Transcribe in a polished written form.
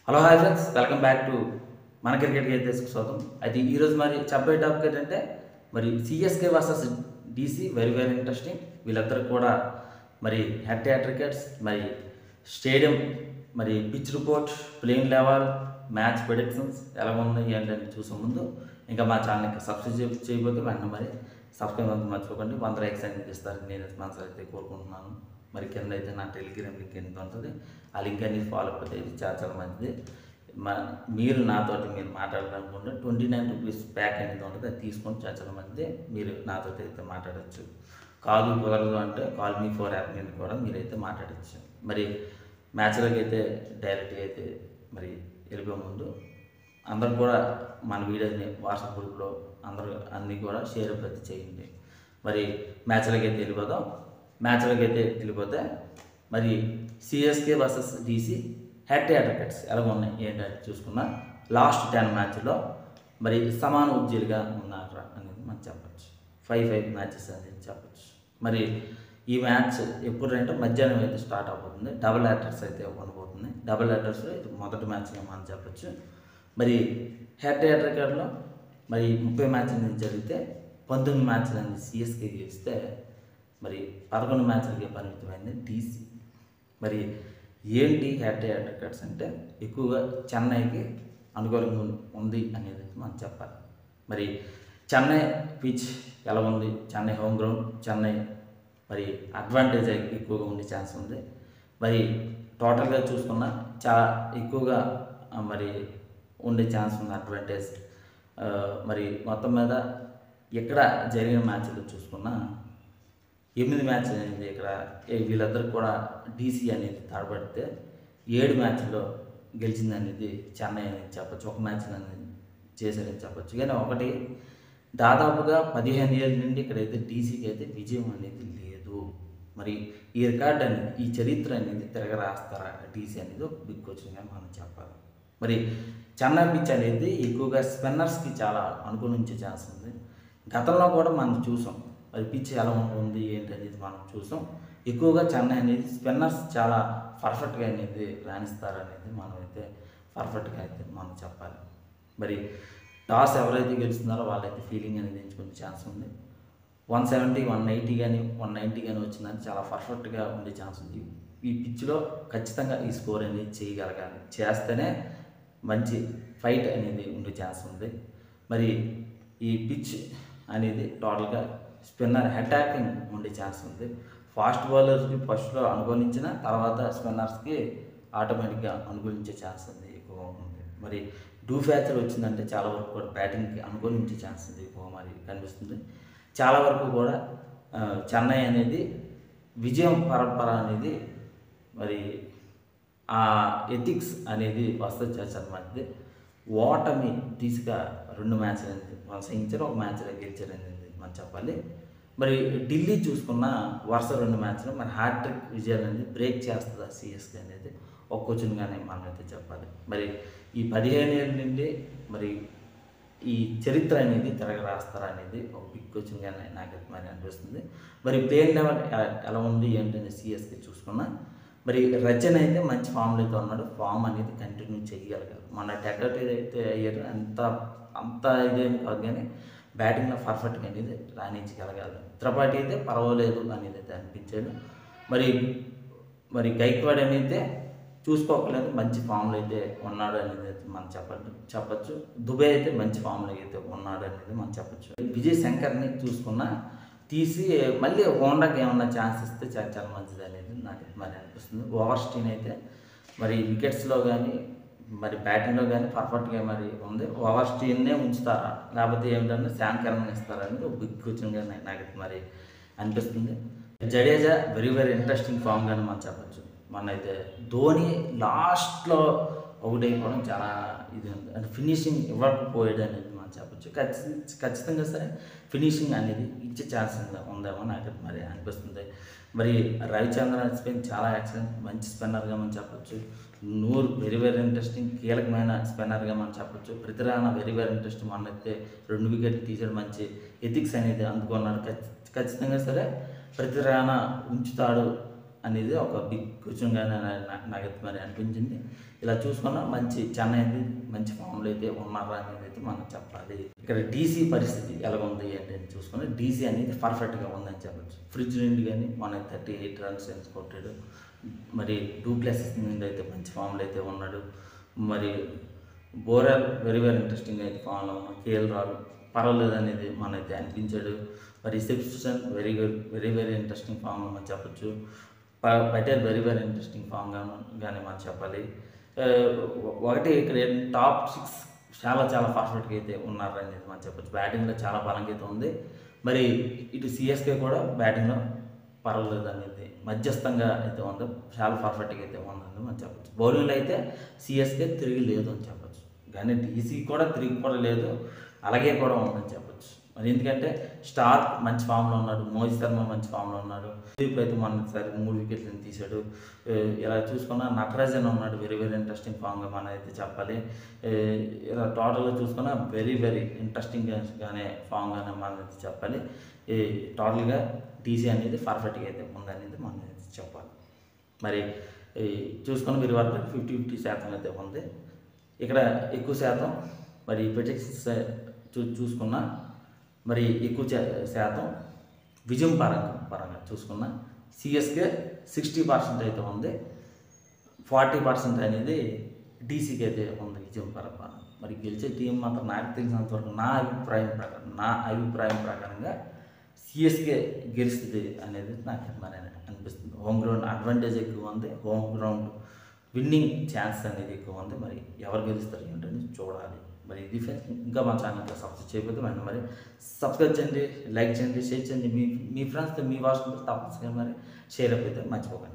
Hello hi friends, welcome back to మన cricket gate దేశకు స్వాగతం. అయితే ఈరోజు మరి చెప్పే టాపిక్ ఏంటంటే మరి CSK versus DC very very interesting. వీళ్ళిద్దరు కూడా మరి హెడ్ టు హెడ్ క్రికెట్స్, మరి స్టేడియం, మరి pitch report, playing level, match predictions ఎలా ఉన్నాయి ఏంటని చూసే ముందు ఇంకా మా ఛానల్కి సబ్స్క్రైబ్ చేయకపోతే వెంటనే మరి సబ్స్క్రైబ్ అంతా మర్చిపోకండి. 100 లైక్స్ అనేది ఇస్తారు నేను స్పాన్సర్ అయితే కోరుకుంటున్నాను. మరి కింద అయితే నా టెలిగ్రామ్ లింక్ ఎంత ఉంటుంది, ఆ లింక్ అనేది ఫాలో అయిపోతే ఇది చాలా చాలా మంచిది. మీరు నాతోటి మీరు మాట్లాడాలనుకుంటే 29 రూపీస్ ప్యాక్ అనేది ఉంటుంది, అది తీసుకొని చాలా చాలా మంచిది. మీరు నాతో అయితే మాట్లాడచ్చు. కాల్ కుదరదు అంటే కాల్ మీ 4 యాప్ మీద కూడా మీరైతే మాట్లాడచ్చు. మరి మ్యాచ్లోకి అయితే డైరెక్ట్గా అయితే మరి వెళ్ళిపోయే ముందు అందరూ కూడా మన వీడియోని వాట్సాప్ గ్రూప్లో అందరూ అన్నీ కూడా షేర్ ప్రతి చేయండి. మరి మ్యాచ్లోకి అయితే వెళ్ళిపోతే మరి CSK versus DC head to head crickets ఎలా ఉన్నాయి ఏంటంటే చూసుకున్నా. లాస్ట్ 10 మ్యాచ్లో మరి సమాన ఉజ్జీలుగా ఉన్నారు అనేది మనం చెప్పచ్చు. 5 మ్యాచెస్ అనేది చెప్పచ్చు. మరి ఈ మ్యాచ్ ఎప్పుడంటే మధ్యాహ్నం అయితే స్టార్ట్ అయిపోతుంది. డబుల్ హెడర్స్ అయితే ఉండబోతుంది. డబుల్ హెడర్స్లో ఇది మొదటి మ్యాచ్గా మనం చెప్పచ్చు. మరి హెడ్ టు హెడ్ క్రికెట్లో మరి 30 మ్యాచ్ల నుంచి జరిగితే 19 మ్యాచ్లు అనేది సిఎస్కే గెలిస్తే మరి 11 మ్యాచ్లకి పరిమితమైంది డీసీ. మరి ఏంటి హెడ్ టు హెడ్ క్రికెట్స్ అంటే ఎక్కువగా చెన్నైకి అనుకూలంగా ఉంది అనేది మనం చెప్పాలి. మరి చెన్నై పిచ్ ఎలా ఉంది, చెన్నై హోమ్ గ్రౌండ్, చెన్నై మరి అడ్వాంటేజ్ ఎక్కువగా ఉండే ఛాన్స్ ఉంది. మరి టోటల్గా చూసుకున్నా చాలా ఎక్కువగా మరి ఉండే ఛాన్స్ ఉంది అడ్వాంటేజ్. మరి మొత్తం మీద ఇక్కడ జరిగిన మ్యాచ్లు చూసుకున్నా 8 మ్యాచ్లు అనేది ఇక్కడ వీళ్ళందరూ కూడా డీసీ అనేది తడబడితే 7 మ్యాచ్ల్లో గెలిచింది అనేది చెన్నై అనేది చెప్పచ్చు. ఒక మ్యాచ్ అనేది చేశారని చెప్పచ్చు. కానీ ఒకటి దాదాపుగా 15 ఏళ్ళ నుండి ఇక్కడైతే డీసీకి అయితే విజయం అనేది లేదు. మరి ఈ రికార్డ్ అనేది, ఈ చరిత్ర అనేది తిరగరాస్తారా డీసీ అనేది ఒక బిగ్ క్వశ్చన్గా మనం చెప్పాలి. మరి చెన్నై పిచ్ అనేది ఎక్కువగా స్పిన్నర్స్కి చాలా అనుకూలించే ఛాన్స్ ఉంది. గతంలో కూడా మనం చూసాం మరి పిచ్ ఎలా ఉంటుంది ఏంటి అనేది మనం చూసాం. ఎక్కువగా చెన్నై అనేది స్పిన్నర్స్ చాలా పర్ఫెక్ట్గా అనేది రాణిస్తారనేది మనం అయితే పర్ఫెక్ట్గా అయితే మనం చెప్పాలి. మరి టాస్ ఎవరైతే గెలుస్తున్నారో వాళ్ళైతే ఫీలింగ్ అనేది ఎంచుకునే ఛాన్స్ ఉంది. 170, 180 కానీ 190 కానీ వచ్చిందని చాలా పర్ఫెక్ట్గా ఉండే ఛాన్స్ ఉంది. ఈ పిచ్లో ఖచ్చితంగా ఈ స్కోర్ అనేది చేయగలగాలి. చేస్తేనే మంచి ఫైట్ అనేది ఉండే ఛాన్స్ ఉంది. మరి ఈ పిచ్ అనేది టోటల్గా స్పిన్నర్ అటాకింగ్ ఉండే ఛాన్స్ ఉంది. ఫాస్ట్ బౌలర్స్కి ఫస్ట్లో అనుకూలించిన తర్వాత స్పిన్నర్స్కి ఆటోమేటిక్గా అనుకూలించే ఛాన్స్ ఉంది ఎక్కువ ఉంది. మరి డూ ఫ్యాచర్ వచ్చిందంటే చాలా వరకు కూడా బ్యాటింగ్కి అనుకూలించే ఛాన్స్ ఉంది ఎక్కువ మరి కనిపిస్తుంది. చాలా వరకు కూడా చెన్నై అనేది విజయం పరంపర అనేది మరి ఆ ఎథిక్స్ అనేది వస్తే చాలా మంచిది. ఓటమి దిశగా 2 మ్యాచ్లు అనేది కొనసాగించారు, ఒక మ్యాచ్లో గెలిచారు అనేది మనం చెప్పాలి. మరి ఢిల్లీ చూసుకున్న వరుస 2 మ్యాచ్లు మరి హ్యాట్రిక్ విజయాలు అనేది బ్రేక్ చేస్తుందా సిఎస్కే అనేది ఒక క్వశ్చన్గానే మనం అయితే చెప్పాలి. మరి ఈ 15 ఏళ్ళ నుండి మరి ఈ చరిత్ర అనేది తిరగరాస్తారా అనేది ఒక బిగ్ క్వశ్చన్గానే నాకైతే మరి అనిపిస్తుంది. మరి ప్లేయింగ్ లెవెల్ ఎలా ఉంది ఏంటనే సిఎస్కే చూసుకున్నా మరి రచన అయితే మంచి ఫామ్లో అయితే ఉన్నాడు. ఫామ్ అనేది కంటిన్యూ చేయగలగాలి. మన డెకరేట్ ఏదైతే అయ్యారో అంత ఇదేం కాదు, కానీ బ్యాటింగ్లో పర్ఫెక్ట్గా అనేది రాణించగలగాలి. త్రిపాఠి అయితే పర్వాలేదు అనేది అయితే అనిపించాడు. మరి గైక్వాడ్ అనేది చూసుకోకలేదు, మంచి ఫామ్లో అయితే ఉన్నాడు అనేది అయితే మనం చెప్పచ్చు. దుబే అయితే మంచి ఫామ్లో అయితే ఉన్నాడు అనేది మనం చెప్పచ్చు. విజయ్ శంకర్ని చూసుకున్నా తీసి మళ్ళీ హోండాకి ఏమన్నా ఛాన్స్ ఇస్తే చాలా చాలా మంచిది అనేది నాకు మరి అనిపిస్తుంది. ఓవర్స్టీన్ అయితే మరి వికెట్స్లో కానీ మరి బ్యాటింగ్లో కానీ పర్ఫెక్ట్గా మరి ఉంది. ఓవర్స్టీన్నే ఉంచుతారా లేకపోతే ఏమిటంటే శాంకరన్ ఇస్తారని ఒక బిగ్ క్వశ్చన్గా నాకు మరి అనిపిస్తుంది. జడేజా వెరీ వెరీ ఇంట్రెస్టింగ్ ఫామ్గానే మనం చెప్పచ్చు. అయితే ధోని లాస్ట్లో అవుట్ అయిపోవడం చాలా ఇది ఉంది, అంటే ఫినిషింగ్ ఇవ్వకపోయాడు అనేది మనం చెప్పచ్చు. ఖచ్చితంగా సరే ఫినిషింగ్ అనేది ఇచ్చే ఛాన్స్ ఉందేమో నాకు మరి అనిపిస్తుంది. మరి రవిచంద్రన్ స్పిన్ చాలా ఎక్సలెంట్, మంచి స్పిన్నర్గా మనం చెప్పచ్చు. నూర్ వెరీ వెరీ ఇంట్రెస్టింగ్, కీలకమైన స్పిన్నర్గా మనం చెప్పచ్చు. ప్రతిరాణ వెరీ వెరీ ఇంట్రెస్టింగ్, మొన్నైతే 2 వికెట్లు తీసాడు, మంచి ఎథిక్స్ అనేది అందుకున్నాడు. ఖచ్చితంగా సరే ప్రతిరాణ ఉంచుతాడు అనేది ఒక బిగ్ క్వశ్చన్గానే నాకైతే మరి అనిపించింది. ఇలా చూసుకున్నా మంచి చెన్నై అనేది మంచి ఫామ్లో అయితే ఉన్నారా అనేది అయితే మనం చెప్పాలి. ఇక్కడ డీసీ పరిస్థితి ఎలా ఉంది ఏంటని చూసుకుని డీసీ అనేది పర్ఫెక్ట్గా ఉందని చెప్పచ్చు. ఫ్రిడ్జ్ నుండి కానీ 138 రన్స్ కొట్టాడు. మరి డూప్లెసిస్ నుండి అయితే మంచి ఫామ్లో అయితే ఉన్నాడు. మరి బోరెల్ వెరీ వెరీ ఇంట్రెస్టింగ్ అయితే ఫామ్లో ఉన్నాడు. కేఎల్ రాహుల్ పర్వాలేదు అనేది మనైతే అనిపించాడు. మరి సెబ్స్టియన్ వెరీ వెరీ వెరీ ఇంట్రెస్టింగ్ ఫామ్లో మనం చెప్పచ్చు. పటేల్ వెరీ వెరీ ఇంట్రెస్టింగ్ ఫామ్గా కానీ మనం చెప్పాలి. ఒకటి ఇక్కడ టాప్ 6 చాలా చాలా పర్ఫెక్ట్గా అయితే ఉన్నారు అనేది మనం చెప్పచ్చు. బ్యాటింగ్లో చాలా బలంగా అయితే ఉంది. మరి ఇటు సిఎస్కే కూడా బ్యాటింగ్లో పర్వాలేదు అనేది మధ్యస్థంగా అయితే ఉంది. చాలా పర్ఫెక్ట్గా అయితే ఉందని మనం చెప్పచ్చు. బౌలింగ్లో అయితే సిఎస్కే తిరిగి లేదు అని చెప్పచ్చు. కానీ డీసీ కూడా తిరిగి కూడా లేదు, అలాగే కూడా ఉందని చెప్పచ్చు. మరి ఎందుకంటే స్టార్క్ మంచి ఫామ్లో ఉన్నాడు, మోహిత్ శర్మ మంచి ఫామ్లో ఉన్నాడు, దీప్ అయితే మొన్నసారి 3 వికెట్లను తీశాడు. ఇలా చూసుకున్నా నటరాజన్ ఉన్నాడు, వెరీ వెరీ ఇంట్రెస్టింగ్ ఫామ్గా మనం అయితే చెప్పాలి. ఇలా టోటల్గా చూసుకున్నా వెరీ వెరీ ఇంట్రెస్టింగ్గానే ఫామ్గానే మనం అయితే చెప్పాలి. టోటల్గా డీసీ అనేది పర్ఫెక్ట్గా అయితే ఉందనేది మనం అయితే చెప్పాలి. మరి చూసుకున్న వీరి వరకు 50-50% అయితే ఉంది. ఇక్కడ ఎక్కువ శాతం మరి ప్రొజెక్షన్స్ చూసుకున్నా మరి ఎక్కువ శాతం విజయం పరంగా చూసుకున్న సిఎస్కే 60% అయితే ఉంది, 40% అనేది డీసీకి అయితే ఉంది విజయం పరంగా. మరి గెలిచే టీం మాత్రం నాకు తెలిసినంతవరకు నా అభిప్రాయం ప్రకారంగా సిఎస్కే గెలుస్తుంది అనేది నాకు మరి అనిపిస్తుంది. హోమ్ గ్రౌండ్ అడ్వాంటేజ్ ఎక్కువ ఉంది, హోమ్ గ్రౌండ్ విన్నింగ్ ఛాన్స్ అనేది ఎక్కువ ఉంది. మరి ఎవరు గెలుస్తారు ఏంటని చూడాలి. మరి ఇది ఫ్రెండ్స్, ఇంకా మా ఛానల్కి సబ్స్క్రైబ్ చేయకపోతే వెంటనే మరి సబ్స్క్రైబ్ చేయండి, లైక్ చేయండి, షేర్ చేయండి. మీ ఫ్రెండ్స్తో మీ వాట్సాప్లో తప్పనిసరిగా మరి షేర్ అయిపోతే మర్చిపోకండి.